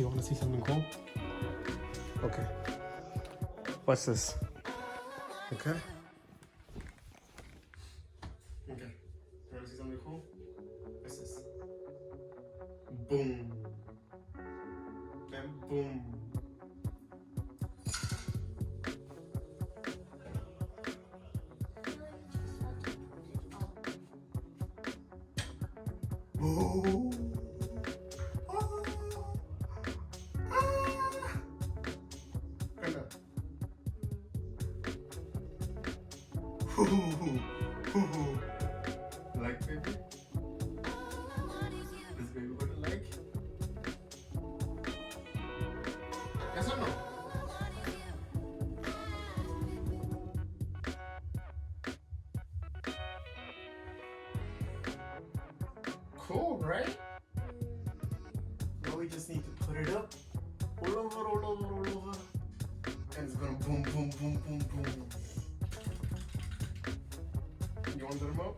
you want to see something cool? Okay. What's this? Okay. Okay. You want to see something cool? What's this? Boom. And boom. Oh. Like baby? This baby would like? Yes or no? Cool, right? Now we just need to put it up. All over, all over, all over. And it's gonna boom, boom, boom, boom, boom. You want the remote?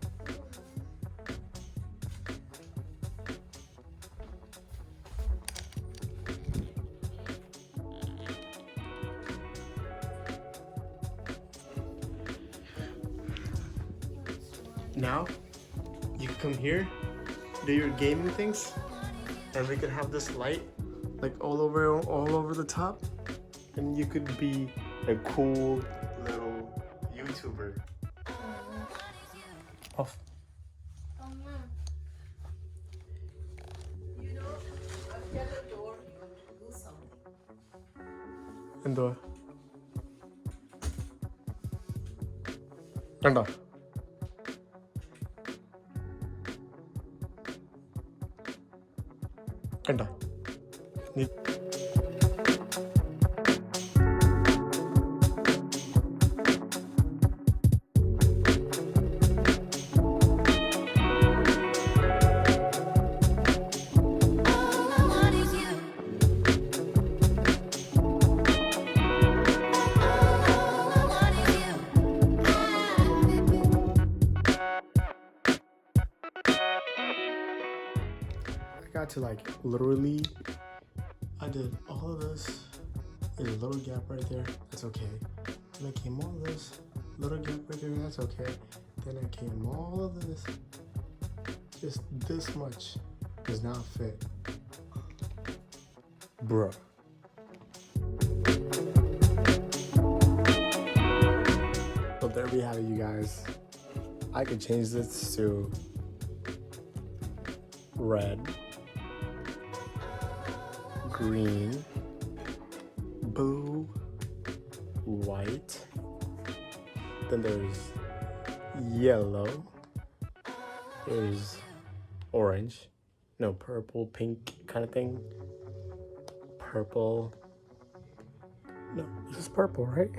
Now, you can come here, do your gaming things, and we can have this light like all over the top, and you could be a cool little YouTuber. Off. You know, at the door, you do something. എന്തുവാ? കണ്ടോ? കണ്ടോ? നീ got to like literally, I did all of this. There's a little gap right there. That's okay. Then I came all of this. Little gap right there. That's okay. Then I came all of this. Just this much does not fit. Bruh. So there we have it, you guys. I could change this to red, green, blue, white, then there's yellow, there's orange, no, purple, pink kind of thing, purple, no, this is purple, right?